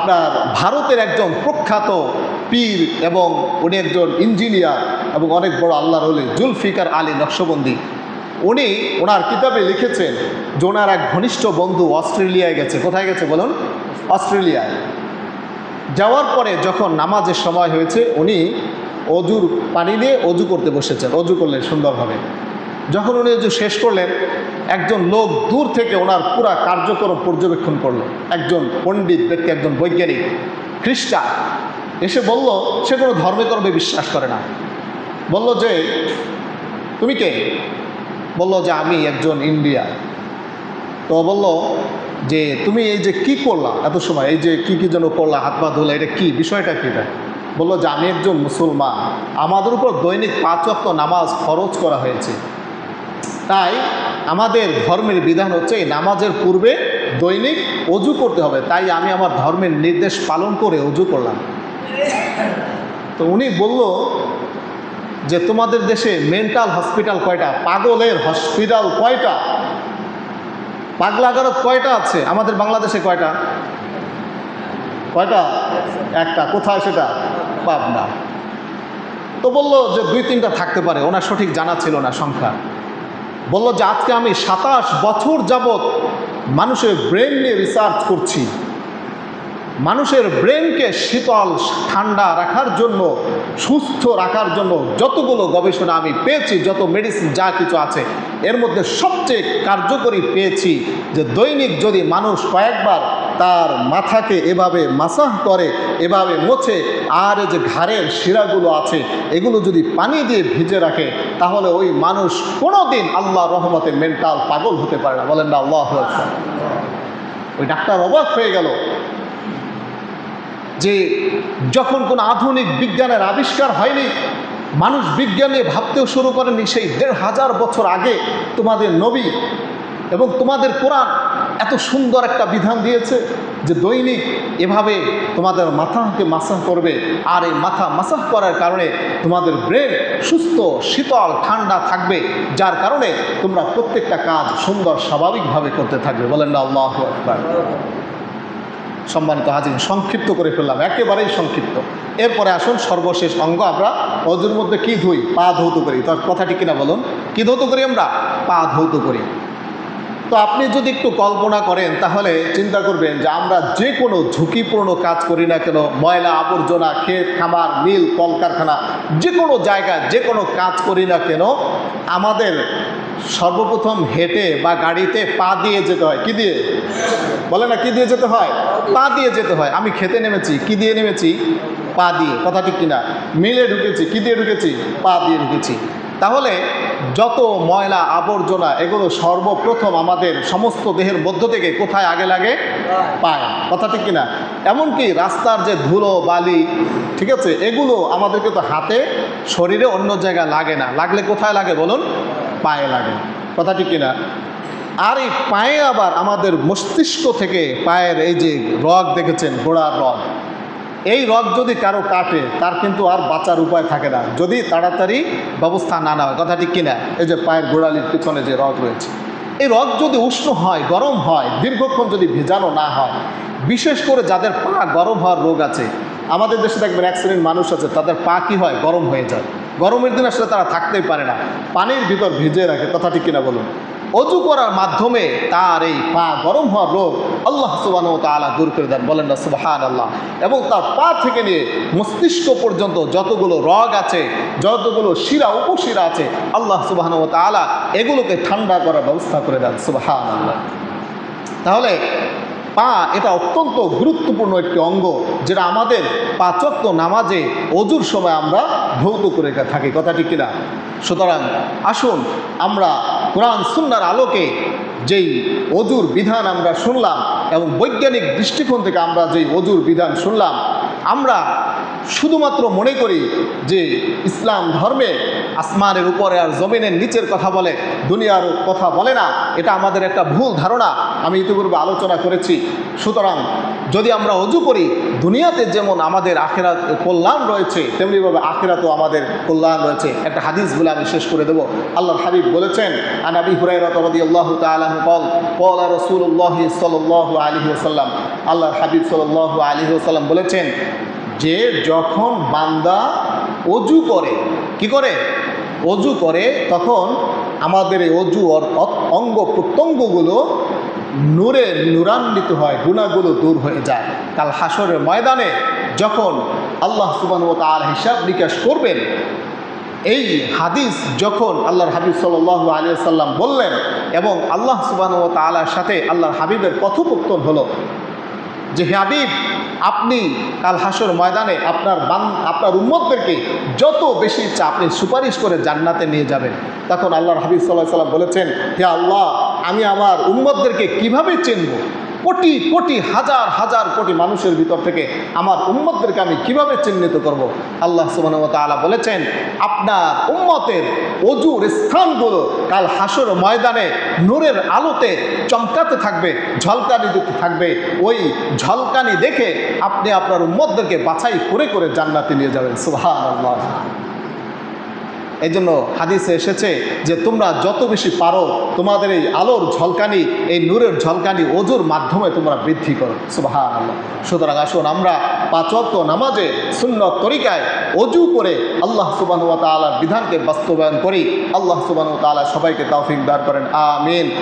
আপনার ভারতের একজন প্রখ্যাত পীর এবং উনি একজন ইঞ্জিনিয়ার এবং অনেক বড় আল্লাহর ওলি জুলফিকার আলী নকশবন্দি, উনি ওনার কিতাবে লিখেছেন যে ওনার এক ঘনিষ্ঠ বন্ধু অস্ট্রেলিয়ায় গেছে। কোথায় গেছে বলুন? অস্ট্রেলিয়ায়। যাওয়ার পরে যখন নামাজের সময় হয়েছে উনি অজুর পানি দিয়ে অজু করতে বসেছেন, অজু করলেন সুন্দরভাবে। যখন উনি অজু শেষ করলেন, একজন লোক দূর থেকে ওনার পুরা কার্যক্রম পর্যবেক্ষণ করলো। একজন পণ্ডিত ব্যক্তি, একজন বৈজ্ঞানিক খ্রিস্টান এসে বলল, সে কোনো ধর্মে কর্মে বিশ্বাস করে না। বলল যে তুমি কে? বলল যে আমি একজন ইন্ডিয়া। তো বলল যে তুমি এই যে কি করলা এত সময়, এই যে কি যেন করলা, হাত পা ধুলা, এটা কি, বিষয়টা কি? এটা বললো যে আমি একজন মুসলমান, আমাদের উপর দৈনিক 5 ওয়াক্ত নামাজ ফরজ করা হয়েছে, তাই আমাদের ধর্মের বিধান হচ্ছে এই নামাজের পূর্বে দৈনিক অজু করতে হবে, তাই আমি আমার ধর্মের নির্দেশ পালন করে অজু করলাম। তো উনি বলল যে তোমাদের দেশে মেন্টাল হসপিটাল কয়টা? পাগলের হসপিটাল কয়টা? পাগলাগারদ কয়টা আছে? আমাদের বাংলাদেশে কয়টা? কয়টা? একটা। কোথায় সেটা? পাবনা। তো বলল যে 2-3টা থাকতে পারে, ওনার সঠিক জানা ছিল না সংখ্যা। বলল যে আজকে আমি 27 বছর যাবৎ মানুষের ব্রেন নিয়ে রিসার্চ করছি, মানুষের ব্রেনকে শীতল ঠান্ডা রাখার জন্য, সুস্থ রাখার জন্য যতগুলো গবেষণা আমি পেয়েছি, যত মেডিসিন যা কিছু আছে, এর মধ্যে সবচেয়ে কার্যকরী পেয়েছি যে দৈনিক যদি মানুষ কয়েকবার তার মাথাকে এভাবে মাসাজ করে, এভাবে মোছে, আর যে ঘাড়ের শিরাগুলো আছে এগুলো যদি পানি দিয়ে ভিজে রাখে, তাহলে ওই মানুষ কোনোদিন আল্লাহ রহমতে মেন্টাল পাগল হতে পারে না। বলেন না আল্লাহু আকবার। ওই ডাক্তার অবাক হয়ে গেল যে যখন কোনো আধুনিক বিজ্ঞানের আবিষ্কার হয়নি, মানুষ বিজ্ঞান নিয়ে ভাবতেও শুরু করেনি, সেই 1500 বছর আগে তোমাদের নবী এবং তোমাদের কোরআন এত সুন্দর একটা বিধান দিয়েছে যে দৈনিক এভাবে তোমাদের মাথাকে মাসাজ করবে, আর এই মাথা মাসাজ করার কারণে তোমাদের ব্রেন সুস্থ, শীতল, ঠান্ডা থাকবে, যার কারণে তোমরা প্রত্যেকটা কাজ সুন্দর স্বাভাবিকভাবে করতে থাকবে। বলেন না আল্লাহু আকবার। সম্মানিত হাজির, সংক্ষিপ্ত করে ফেললাম, একেবারেই সংক্ষিপ্ত। এরপরে আসুন সর্বশেষ অঙ্গ, আমরা অজুর মধ্যে কি ধুই? পা ধৌত করি। তার কথাটি কিনা বলুন? কি ধৌত করি আমরা? পা ধৌত করি। তো আপনি যদি একটু কল্পনা করেন তাহলে চিন্তা করবেন যে আমরা যে কোনো ঝুঁকিপূর্ণ কাজ করি না কেন, ময়লা আবর্জনা, ক্ষেত খামার, মিল, কলকারখানা, যে কোনো জায়গায় যে কোনো কাজ করি না কেন, আমাদের সর্বপ্রথম হেঁটে বা গাড়িতে পা দিয়ে যেতে হয়। কি দিয়ে? বলে না, কি দিয়ে যেতে হয়? পা দিয়ে যেতে হয়। আমি খেতে নেমেছি, কি দিয়ে নেমেছি? পা দিয়ে। কথা ঠিক কিনা? মিলে ঢুকেছি, কি দিয়ে ঢুকেছি? পা দিয়ে ঢুকেছি। তাহলে যত ময়লা আবর্জনা এগুলো সর্বপ্রথম আমাদের সমস্ত দেহের মধ্য থেকে কোথায় আগে লাগে? পায়ে। কথা ঠিক কিনা? এমনকি রাস্তার যে ধুলো বালি, ঠিক আছে, এগুলো আমাদেরকে তো হাতে, শরীরে অন্য জায়গায় লাগে না, লাগলে কোথায় লাগে বলুন? পায়ে লাগে। কথা ঠিক কিনা? আর এই পায়ে আবার আমাদের মস্তিষ্ক থেকে পায়ের এই যে রগ দেখেছেন, গোড়ার রগ, এই রগ যদি কারো কাটে তার কিন্তু আর বাঁচার উপায় থাকে না, যদি তাড়াতাড়ি ব্যবস্থা না নেওয়া হয়। কথা ঠিক কিনা? এই যে পায়ের গোড়ালির পিছনে যে রগ রয়েছে, এই রগ যদি উষ্ণ হয়, গরম হয়, দীর্ঘক্ষণ যদি ভেজানো না হয়, বিশেষ করে যাদের পা গরম হওয়ার রোগ আছে, আমাদের দেশে দেখবেন এক শ্রেণীর মানুষ আছে তাদের পা কি হয়? গরম হয়ে যায়। গরমের দিন আসলে তারা থাকতেই পারে না, পানির ভিতর ভিজিয়ে রাখে। কথা ঠিক কিনা বলুন? অজু করার মাধ্যমে তার এই পা গরম হওয়ার রোগ আল্লাহ সুবহানাহু ওয়া তাআলা দূর করে দেন। বলেন না সুবহানাল্লাহ। এবং তার পা থেকে নিয়ে মস্তিষ্ক পর্যন্ত যতগুলো রগ আছে, যতগুলো শিরা, উপশিরা আছে, আল্লাহ সুবহানাহু ওয়া তাআলা এগুলোকে ঠান্ডা করার ব্যবস্থা করে দেন। সুবহানাল্লাহ। তাহলে পা এটা অত্যন্ত গুরুত্বপূর্ণ একটি অঙ্গ, যেটা আমাদের 5 ওয়াক্ত নামাজে অজুর সময় আমরা ধৌত করে থাকি। কথা ঠিক কিনা? সুতরাং আসুন আমরা কোরআন সুন্নাহর আলোকে যেই অজুর বিধান আমরা শুনলাম এবং বৈজ্ঞানিক দৃষ্টিকোণ থেকে আমরা যেই অজুর বিধান শুনলাম, আমরা শুধুমাত্র মনে করি যে ইসলাম ধর্মে আসমানের উপরে আর জমিনের নিচের কথা বলে, দুনিয়ার কথা বলে না, এটা আমাদের একটা ভুল ধারণা, আমি ইতিপূর্বে আলোচনা করেছি। সুতরাং যদি আমরা অজু করি, দুনিয়াতে যেমন আমাদের আখিরাত কল্যাণ রয়েছে, তেমনিভাবে আখিরাতেও আমাদের কল্যাণ রয়েছে। একটা হাদিস বলে আমি শেষ করে দেব। আল্লাহর হাবিব বলেছেন, আন আবি হুরায়রা রাদিয়াল্লাহু তাআলা আনহু قال قال رسول الله صلى الله عليه وسلم আল্লাহর হাবিব সাল্লাল্লাহু আলাইহি ওয়াসাল্লাম বলেছেন যে যখন বান্দা অজু করে, কি করে? অজু করে, তখন আমাদের এই অজু অঙ্গ প্রত্যঙ্গগুলো নূরান্বিত হয়, গুনাহগুলো দূর হয়ে যায়। কাল হাসরের ময়দানে যখন আল্লাহ সুবহানাহু ওয়া তাআলা হিসাব নিকাশ করবেন, এই হাদিস যখন আল্লাহর হাবিব সাল্লাল্লাহু আলাইহি ওয়াসাল্লাম বললেন এবং আল্লাহ সুবহানাহু ওয়া তাআলার সাথে আল্লাহর হাবিবের কথোপকথন হলো যে হে হাবিব, আপনি কাল হাসর ময়দানে আপনার উম্মতদেরকে যত বেশি ইচ্ছা আপনি সুপারিশ করে জান্নাতে নিয়ে যাবেন। তখন আল্লাহর হাবিব সাল্লাল্লাহু আলাইহি ওয়াসাল্লাম বলেছেন, হে আল্লাহ, আমি আমার উম্মতদেরকে কিভাবে চিনব? কোটি কোটি হাজার হাজার কোটি মানুষের ভিতর থেকে আমার উম্মতদেরকে আমি কিভাবে চিহ্নিত করব? আল্লাহ সুবহানাহু ওয়া তাআলা বলেছেন, আপনার উম্মতের অজুর স্থানগুলো কাল হাসর ময়দানে নূরের আলোতে চমকাতে থাকবে, ঝলকানি দিতে থাকবে। ওই ঝলকানি দেখে আপনি আপনার উম্মতদেরকে বাছাই করে করে জান্নাতে নিয়ে যাবেন। সুবহানাল্লাহ। এই জন্য হাদিসে এসেছে যে তোমরা যত বেশি পারো তোমাদের এই আলোর ঝলকানি, এই নূরের ঝলকানি অজুর মাধ্যমে তোমরা বৃদ্ধি করো। সুবহানাল্লাহ। সুতরাং আসুন আমরা 5 ওয়াক্ত নামাজে সুন্নত তরিকায় অজু করে আল্লাহ সুবহানাহু ওয়া তাআলার বিধানকে বাস্তবায়ন করি। আল্লাহ সুবহানাহু ওয়া তাআলা সবাইকে তৌফিক দান করেন। আমিন।